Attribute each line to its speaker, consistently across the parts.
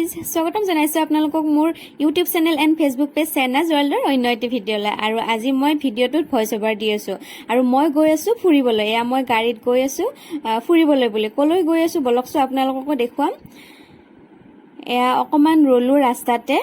Speaker 1: Guys স্বাগতম জনাইছো আপোনালোকক মোৰ YouTube channel and Facebook page চেনাজ ৱৰ্ল্ডৰ অন্য এটি ভিডিঅ'লৈ আৰু আজি মই ভিডিঅ'টোত ভইচ অভাৰ দি আছো আৰু মই গৈ আছো ফুৰিবলৈ এয়া মই গাড়ীত গৈ আছো ফুৰিবলৈ বুলি কলৈ গৈ আছো বলকছো আপোনালোককো দেখুৱাম এয়া অকমান ৰলো ৰাস্তাতে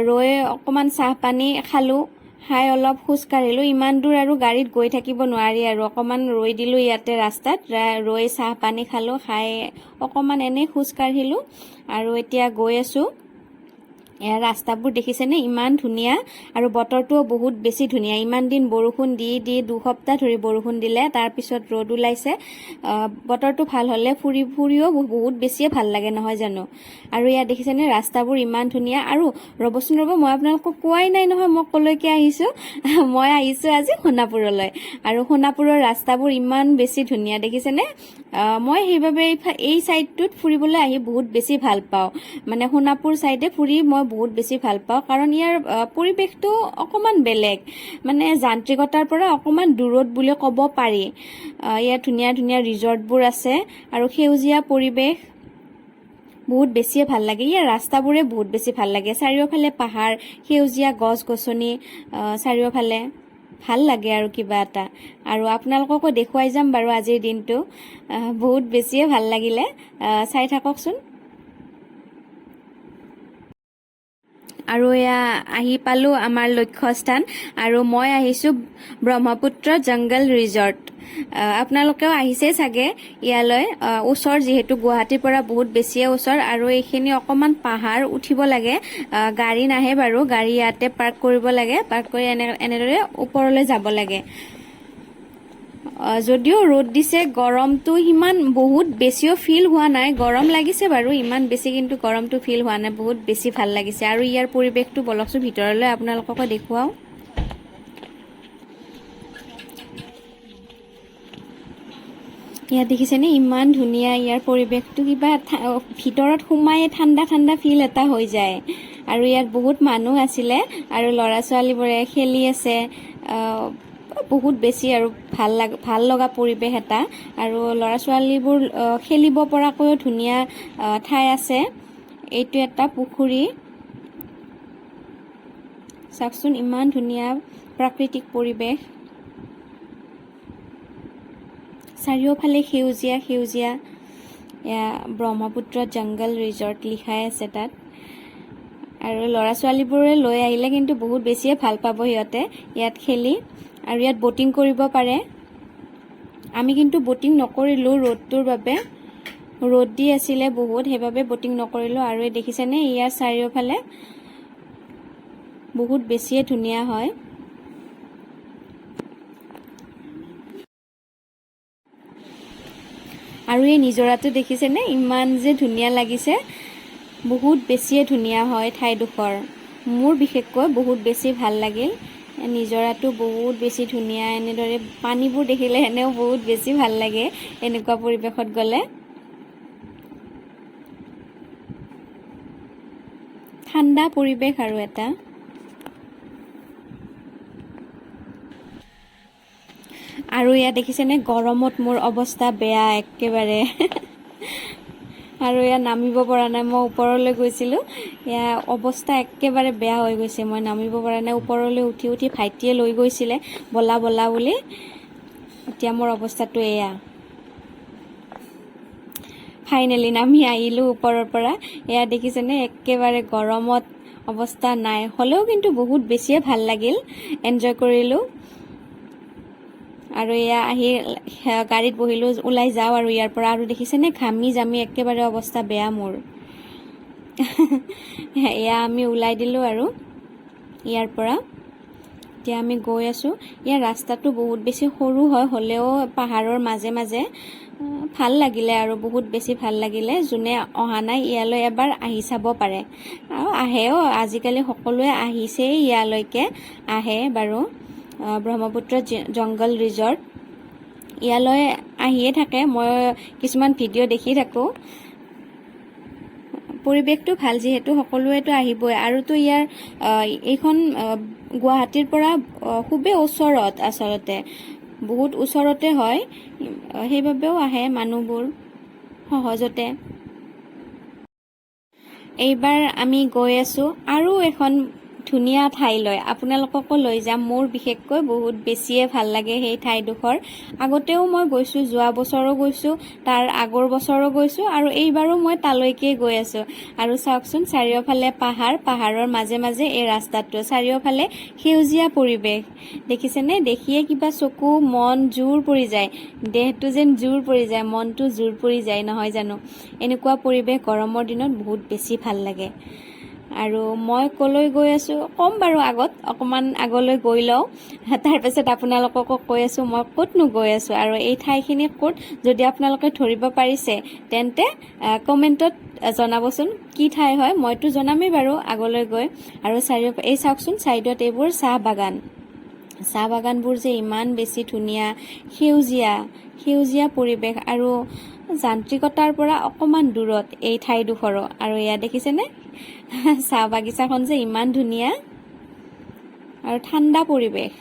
Speaker 1: ৰৈ অকমান চাহ পানী খালো হাই অলপ খুজ কাঢ়িলো ইমান দূৰ আৰু গাড়ীত গৈ থাকিব নোৱাৰি আৰু অকমান ৰৈ দিলো ইয়াতে ৰাস্তাত ৰৈ চাহ পানী খালো খাই অকমান এনে খুজ কাঢ়িলো আৰু এতিয়া গৈ আছো এয়া ৰাস্তাবোৰ দেখিছেনে ইমান ধুনীয়া আৰু বতৰটোও বহুত বেছি ধুনীয়া ইমান দিন বৰষুণ দি দুসপ্তাহ ধৰি বৰষুণ দিলে তাৰ পিছত ৰ'দ ওলাইছে বতৰটো ভাল হলে ফুৰিও বহুত বেছিয়ে ভাল লাগে নহয় জানো আৰু ইয়া দেখিছেনে ৰাস্তাবোৰ ইমান ধুনীয়া আৰু ৰবচোন ৰব মই আপোনালোকক কোৱাই নাই নহয় মই কলৈকে আহিছো মই আহিছো আজি সোণাপুৰলৈ আৰু সোণাপুৰৰ ৰাস্তাবোৰ ইমান বেছি ধুনীয়া দেখিছেনে মই সেইভাবে এই সাইডটোত ফুৰিবলৈ আহি বহুত বেছি ভাল পাওঁ মানে সোণাপুৰ সাইডে ফুৰি মই বহুত বেছি ভাল পাওঁ কাৰণ ইয়াৰ পৰিবেশটো অকমান বেলেগ মানে যান্ত্ৰিকতাৰ পৰা অকমান দূৰত বুলি ক'ব পাৰি ইয়াত ধুনীয়া ধুনীয়া ৰিজৰ্টবোৰ আছে আৰু সেউজীয়া পৰিবেশ বহুত বেছিয়ে ভাল লাগে ইয়াৰ ৰাস্তাবোৰে বহুত বেছি ভাল লাগে চাৰিওফালে পাহাৰ সেউজীয়া গছ গছনি চাৰিওফালে ভাল লাগে আৰু কিবা এটা আৰু আপোনালোককো দেখুৱাই যাম বাৰু আজিৰ দিনটো বহুত বেছিয়ে ভাল লাগিলে চাই থাককচোন আৰু এয়া আহি পালো আমাৰ লক্ষ্যস্থান আৰু মই আহিছো ব্ৰহ্মপুত্ৰ জংগল ৰিজৰ্ট আপোনালোকেও আহিছে চাগে ইয়ালৈ ওচৰ যেহেতু গুৱাহাটীৰ পৰা বহুত বেছিয়ে ওচৰ আৰু এইখিনি অকমান পাহাৰ উঠিব লাগে গাড়ী নাহে বাৰু গাড়ী ইয়াতে পাৰ্ক কৰিব লাগে পাৰ্ক কৰি এনেদৰে ওপৰলৈ যাব লাগে যদিও ৰ'দ দিছে গৰমটো ইমান বহুত বেছিও ফিল হোৱা নাই গৰম লাগিছে বাৰু ইমান বেছি কিন্তু গৰমটো ফিল হোৱা নাই বহুত বেছি ভাল লাগিছে আৰু ইয়াৰ পৰিবেশটো বলকছো ভিতৰলৈ আপোনালোকক দেখুৱাও ইয়াত দেখিছেনে ইমান ধুনীয়া ইয়াৰ পৰিবেশটো কিবা ভিতৰত সোমাই ঠাণ্ডা ঠাণ্ডা ফিল এটা হৈ যায় আৰু ইয়াত বহুত মানুহ আছিলে আৰু ল'ৰা ছোৱালীবোৰে খেলি আছে বহুত বেছি আৰু ভাল লগা পৰিবেশ এটা আৰু ল'ৰা ছোৱালীবোৰ খেলিব পৰাকৈ ধুনীয়া ঠাই আছে এইটো এটা পুখুৰী চাওকচোন ইমান ধুনীয়া প্ৰাকৃতিক পৰিবেশ চাৰিওফালে সেউজীয়া সেউজীয়া এয়া ব্ৰহ্মপুত্ৰ জংগল ৰিজৰ্ট লিখাই আছে তাত আৰু ল'ৰা ছোৱালীবোৰে লৈ আহিলে কিন্তু বহুত বেছিয়ে ভাল পাব সিহঁতে ইয়াত খেলি আৰু ইয়াত বোটিং কৰিব পাৰে আমি কিন্তু বোটিং নকৰিলো ৰ'দটোৰ বাবে ৰ'দ দি আছিলে বহুত সেইবাবে বোটিং নকৰিলো আৰু দেখিছেনে ইয়াৰ চাৰিওফালে বহুত বেছিয়ে ধুনীয়া হয় আৰু এই নিজৰাটো দেখিছেনে ইমান যে ধুনীয়া লাগিছে বহুত বেছিয়ে ধুনীয়া হয় ঠাইডোখৰ মোৰ বিশেষকৈ বহুত বেছি ভাল লাগিল নিজৰাটো বহুত বেছি ধুনীয়া এনেদৰে পানীবোৰ দেখিলে এনেও বহুত বেছি ভাল লাগে এনেকুৱা পৰিবেশত গলে ঠাণ্ডা পৰিবেশ আৰু এটা আৰু ইয়া দেখিছেনে গৰমত মোৰ অৱস্থা বেয়া একেবাৰে আৰু ইয়া নামিব পৰা নাই মই ওপৰলৈ গৈছিলো ইয়া অৱস্থা একেবাৰে বেয়া হৈ গৈছে মই নামিব পৰা নাই ওপৰলৈ উঠি ভাইটিয়ে লৈ গৈছিলে বলা বলা বুলি এতিয়া মোৰ অৱস্থাটো এয়া ফাইনেলি নামি আহিলো ওপৰৰ পৰা এয়া দেখিছেনে একেবাৰে গৰমত অৱস্থা নাই হলেও কিন্তু বহুত বেছিয়ে ভাল লাগিল এনজয় কৰিলো আৰু এয়া আহি গাড়ীত বহিলো ওলাই যাও আৰু ইয়াৰ পৰা আৰু দেখিছেনে ঘামি জামি একেবাৰে অৱস্থা বেয়া মোৰ এয়া আমি ওলাই দিলো আৰু ইয়াৰ পৰা এতিয়া আমি গৈ আছো ইয়াৰ ৰাস্তাটো বহুত বেছি সৰু হয় হলেও পাহাৰৰ মাজে মাজে ভাল লাগিলে আৰু বহুত বেছি ভাল লাগিলে যোনে অহা নাই ইয়ালৈ এবাৰ আহি চাব পাৰে আৰু আহেও আজিকালি সকলোৱে আহিছে ইয়ালৈকে আহে বাৰু ব্ৰহ্মপুত্ৰ জংগল ৰিজৰ্ট ইয়ালৈ আহিয়ে থাকে মই কিছুমান ভিডিঅ' দেখি থাকো পৰিবেশটো ভাল যিহেতু সকলোৱেতো আহিবই আৰুতো ইয়াৰ এইখন গুৱাহাটীৰ পৰা খুবেই ওচৰত আচলতে বহুত ওচৰতে হয় সেইবাবেও আহে মানুহবোৰ সহজতে এইবাৰ আমি গৈ আছোঁ আৰু এখন ধুনীয়া ঠাইলৈ আপোনালোককো লৈ যাম। মোৰ বিশেষকৈ বহুত বেছিয়ে ভাল লাগে সেই ঠাইডোখৰ। আগতেও মই গৈছোঁ, যোৱা বছৰো গৈছোঁ, তাৰ আগৰ বছৰো গৈছোঁ আৰু এইবাৰো মই তালৈকে গৈ আছোঁ। আৰু চাওকচোন চাৰিওফালে পাহাৰ, পাহাৰৰ মাজে মাজে এই ৰাস্তাটো, চাৰিওফালে সেউজীয়া পৰিৱেশ দেখিছেনে? দেখিয়ে কিবা চকু মন জোৰ পৰি যায়, দেহটো যেন জোৰ পৰি যায়, মনটো জোৰ পৰি যায়, নহয় জানো? এনেকুৱা পৰিৱেশ গৰমৰ দিনত বহুত বেছি ভাল লাগে। আৰু মই ক'লৈ গৈ আছোঁ ক'ম বাৰু, আগত অকণমান আগলৈ গৈ লওঁ, তাৰপিছত আপোনালোককো কৈ আছোঁ মই ক'তনো গৈ আছোঁ আৰু এই ঠাইখিনি ক'ত। যদি আপোনালোকে ধৰিব পাৰিছে তেন্তে কমেণ্টত জনাবচোন কি ঠাই হয়, মইতো জনামেই বাৰু আগলৈ গৈ। আৰু এই চাওকচোন ছাইডত এইবোৰ চাহ বাগান, চাহ বাগানবোৰ যে ইমান বেছি ধুনীয়া, সেউজীয়া সেউজীয়া পৰিৱেশ আৰু যান্ত্ৰিকতাৰ পৰা অকণমান দূৰত এই ঠাইডোখৰো। আৰু এয়া দেখিছেনে চাহ বাগিচাখন যে ইমান ধুনীয়া আৰু ঠাণ্ডা পৰিৱেশ।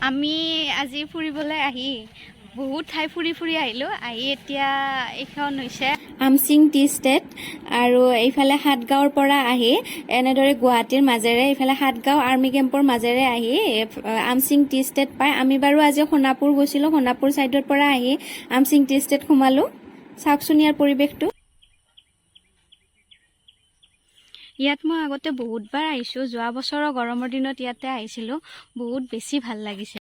Speaker 1: আমি আজি ফুৰিবলৈ আহি বহুত ঠাই ফুৰি আহিলোঁ। আহি এতিয়া এইখন হৈছে আমচিং টি ষ্টেট আৰু এইফালে সাতগাঁৱৰ পৰা আহি এনেদৰে গুৱাহাটীৰ মাজেৰে এইফালে সাতগাঁও আৰ্মি কেম্পৰ মাজেৰে আহি আমচিং টি ষ্টেট পাই। আমি বাৰু আজি সোণাপুৰ গৈছিলোঁ, সোণাপুৰ ছাইডৰ পৰা আহি আমচিং টি ষ্টেট সোমালোঁ। চাওকচোন ইয়াৰ পৰিৱেশটো। ইয়াত মই আগতে বহুতবাৰ আহিছোঁ, যোৱা বছৰৰ গৰমৰ দিনত ইয়াতে আহিছিলোঁ, বহুত বেছি ভাল লাগিছে।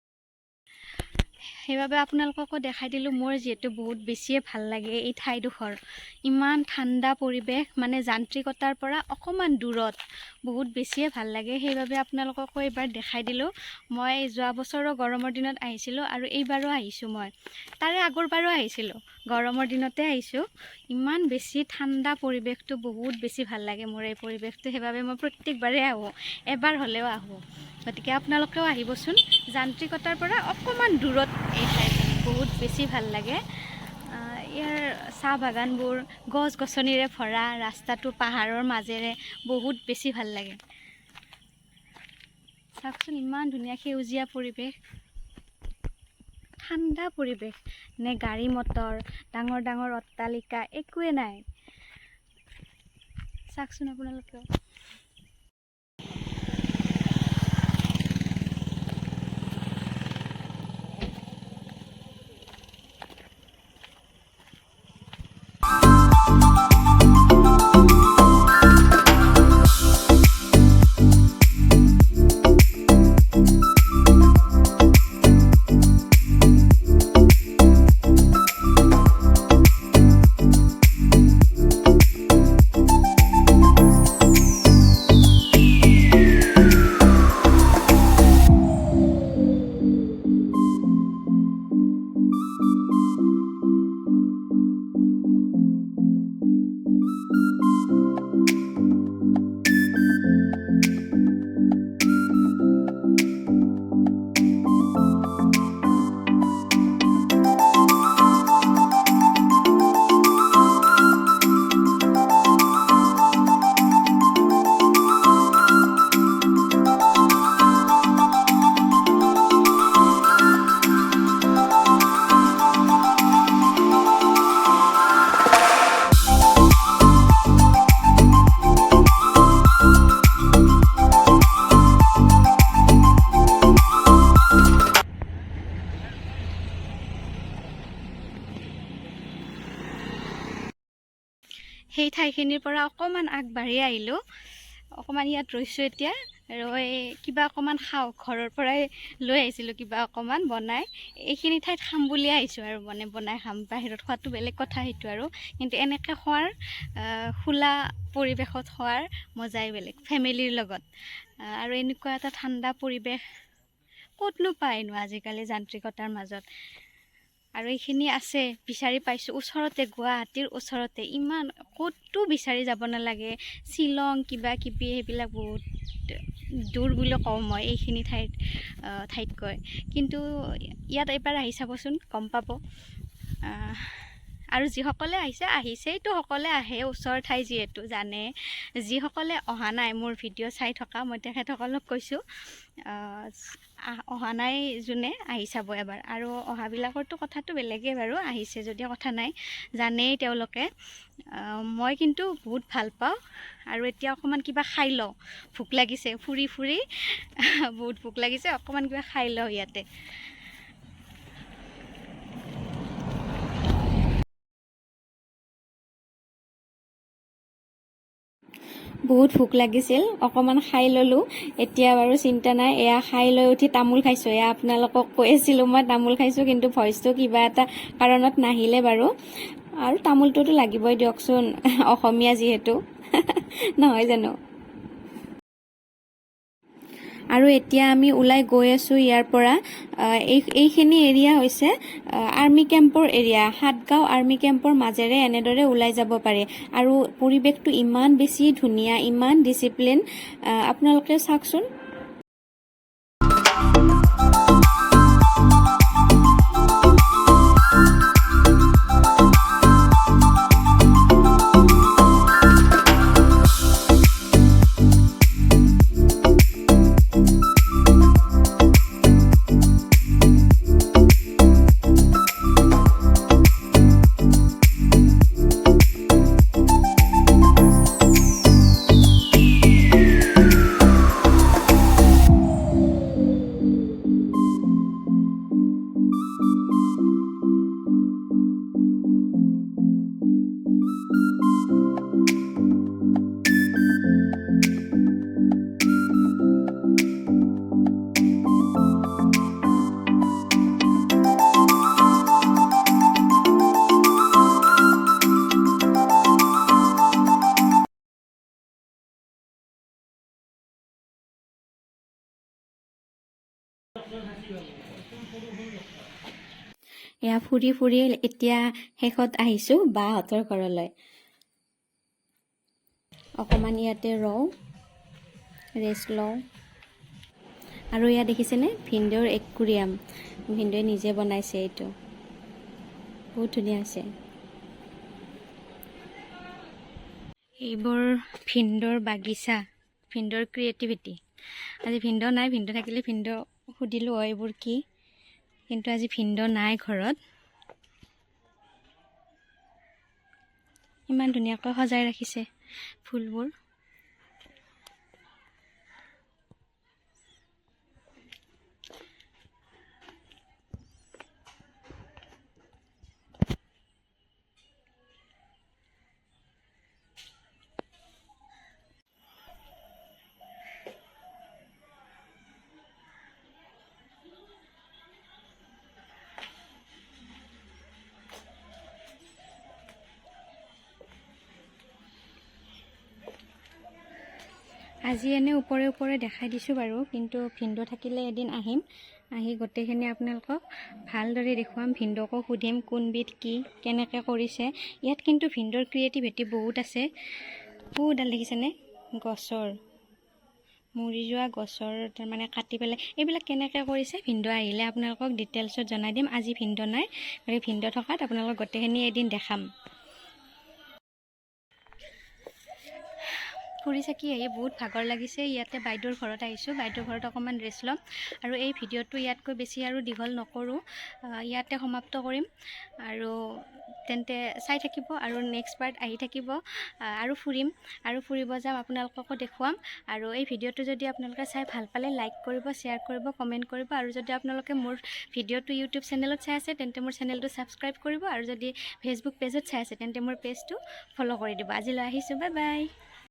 Speaker 1: সেইবাবে আপোনালোককো দেখাই দিলোঁ। মোৰ যিহেতু বহুত বেছিয়ে ভাল লাগে এই ঠাইডোখৰ, ইমান ঠাণ্ডা পৰিৱেশ, মানে যান্ত্ৰিকতাৰ পৰা অকণমান দূৰত, বহুত বেছিয়ে ভাল লাগে। সেইবাবে আপোনালোককো এইবাৰ দেখাই দিলোঁ। মই যোৱা বছৰৰ গৰমৰ দিনত আহিছিলোঁ আৰু এইবাৰো আহিছোঁ। মই তাৰে আগৰবাৰো আহিছিলোঁ, গৰমৰ দিনতে আহিছোঁ। ইমান বেছি ঠাণ্ডা পৰিৱেশটো, বহুত বেছি ভাল লাগে মোৰ এই পৰিৱেশটো। সেইবাবে মই প্ৰত্যেকবাৰেই আহোঁ, এবাৰ হ'লেও আহোঁ। গতিকে আপোনালোকেও আহিবচোন, যান্ত্ৰিকতাৰ পৰা অকণমান দূৰত এই ঠাইখন, বহুত বেছি ভাল লাগে। ইয়াৰ চাহ বাগানবোৰ গছ গছনিৰে ভৰা, ৰাস্তাটো পাহাৰৰ মাজেৰে, বহুত বেছি ভাল লাগে। চাওকচোন ইমান ধুনীয়া সেউজীয়া পৰিৱেশ, ঠাণ্ডা পৰিৱেশ, নে গাড়ী মটৰ, ডাঙৰ ডাঙৰ অট্টালিকা একোৱে নাই। চাওকচোন আপোনালোকেও। সেই ঠাইখিনিৰ পৰা অকণমান আগবাঢ়ি আহিলোঁ, অকণমান ইয়াত ৰৈছোঁ। এতিয়া ৰৈ কিবা অকণমান খাওঁ, ঘৰৰ পৰাই লৈ আহিছিলোঁ কিবা অকণমান বনাই, এইখিনি ঠাইত খাম বুলি আহিছোঁ আৰু মানে বনাই খাম। বাহিৰত খোৱাটো বেলেগ কথা, সেইটো আৰু, কিন্তু এনেকৈ খোৱাৰ, খোলা পৰিৱেশত খোৱাৰ মজাই বেলেগ, ফেমিলিৰ লগত। আৰু এনেকুৱা এটা ঠাণ্ডা পৰিৱেশ ক'তনো পায়নো আজিকালি যান্ত্ৰিকতাৰ মাজত। আৰু এইখিনি আছে, বিচাৰি পাইছোঁ, ওচৰতে, গুৱাহাটীৰ ওচৰতে, ইমান ক'তো বিচাৰি যাব নালাগে। শ্বিলং কিবা কিবি সেইবিলাক বহুত দূৰ বুলি কওঁ মই এইখিনি ঠাইতকৈ, কিন্তু ইয়াত এবাৰ আহি চাবচোন, গম পাব। আৰু যিসকলে আহিছেইতো, সকলোৱে আহে, ওচৰ ঠাই যিহেতু জানে। যিসকলে অহা নাই, মোৰ ভিডিঅ' চাই থকা, মই তেখেতসকলক কৈছোঁ
Speaker 2: অহা নাই যোনে আহি চাব এবাৰ। আৰু অহাবিলাকৰতো কথাটো বেলেগেই বাৰু, আহিছে যদি কথা নাই, জানেই তেওঁলোকে। মই কিন্তু বহুত ভাল পাওঁ। আৰু এতিয়া অকণমান কিবা খাই লওঁ, ভোক লাগিছে, ফুৰি ফুৰি বহুত ভোক লাগিছে, অকণমান কিবা খাই লওঁ ইয়াতে।
Speaker 1: বহুত ভোক লাগিছিল, অকণমান খাই ল'লোঁ। এতিয়া বাৰু চিন্তা নাই, এয়া খাই লৈ উঠি তামোল খাইছোঁ। এয়া আপোনালোকক কৈ আছিলোঁ মই তামোল খাইছোঁ, কিন্তু ভইচটো কিবা এটা কাৰণত নাহিলে বাৰু। আৰু তামোলটোতো লাগিবই দিয়কচোন, অসমীয়া যিহেতু নহয় জানো। আৰু এতিয়া আমি ওলাই গৈ আছোঁ ইয়াৰ পৰা। এইখিনি এৰিয়া হৈছে আৰ্মি কেম্পৰ এৰিয়া। সাতগাঁও আৰ্মি কেম্পৰ মাজেৰে এনেদৰে ওলাই যাব পাৰে। আৰু পৰিৱেশটো ইমান বেছি ধুনীয়া, ইমান ডিচিপ্লিন, আপোনালোকে চাওকচোন। এয়া ফুৰি ফুৰি এতিয়া শেষত আহিছোঁ বাহঁতৰ ঘৰলৈ। অকণমান ইয়াতে ৰওঁ, ৰেষ্ট লওঁ। আৰু এয়া দেখিছেনে, ভিনদেউৰ একুৰিয়াম, ভিনদেউৱে নিজে বনাইছে এইটো, বহুত ধুনীয়া হৈছে। এইবোৰ ভিনদেউৰ বাগিচা, ভিনদেউৰ ক্ৰিয়েটিভিটি। আজি ভিনদেউ নাই, ভিনদেউ থাকিলে ভিনদেউ সুধিলোঁ হয় এইবোৰ কি, কিন্তু আজি ভিনদেউ নাই ঘৰত। ইমান ধুনীয়াকৈ সজাই ৰাখিছে ফুলবোৰ। আজি এনে ওপৰে ওপৰে দেখাই দিছোঁ বাৰু, কিন্তু ভিনদেউ থাকিলে এদিন আহিম, আহি গোটেইখিনি আপোনালোকক ভালদৰে দেখুৱাম। ভিনদেউকো সুধিম কোনবিধ কি কেনেকৈ কৰিছে। ইয়াত কিন্তু ভিনদেউৰ ক্ৰিয়েটিভিটি বহুত আছে। বহুডাল দেখিছেনে, গছৰ মৰি যোৱা গছৰ তাৰমানে কাটি পেলাই এইবিলাক কেনেকৈ কৰিছে, ভিনদেউ আহিলে আপোনালোকক ডিটেইলছত জনাই দিম। আজি ভিনদেউ নাই, গতিকে ভিনদেউ থকাত আপোনালোকক গোটেইখিনি এদিন দেখাম। ফুৰি চাকি আহি বহুত ভাগৰ লাগিছে। ইয়াতে বাইদেউৰ ঘৰত আহিছোঁ, বাইদেউৰ ঘৰত অকণমান ৰেষ্ট ল'ম। আৰু এই ভিডিঅ'টো ইয়াতকৈ বেছি আৰু দীঘল নকৰোঁ, ইয়াতে সমাপ্ত কৰিম। আৰু তেন্তে চাই থাকিব, আৰু নেক্সট পাৰ্ট আহি থাকিব। আৰু ফুৰিম, আৰু ফুৰিব যাম, আপোনালোককো দেখুৱাম। আৰু এই ভিডিঅ'টো যদি আপোনালোকে চাই ভাল পালে লাইক কৰিব, শ্বেয়াৰ কৰিব, কমেণ্ট কৰিব। আৰু যদি আপোনালোকে মোৰ ভিডিঅ'টো ইউটিউব চেনেলত চাই আছে তেন্তে মোৰ চেনেলটো ছাবস্ক্ৰাইব কৰিব। আৰু যদি ফেচবুক পেজত চাই আছে তেন্তে মোৰ পেজটো ফ'ল' কৰি দিব। আজিলৈ আহিছোঁ, বাই বাই।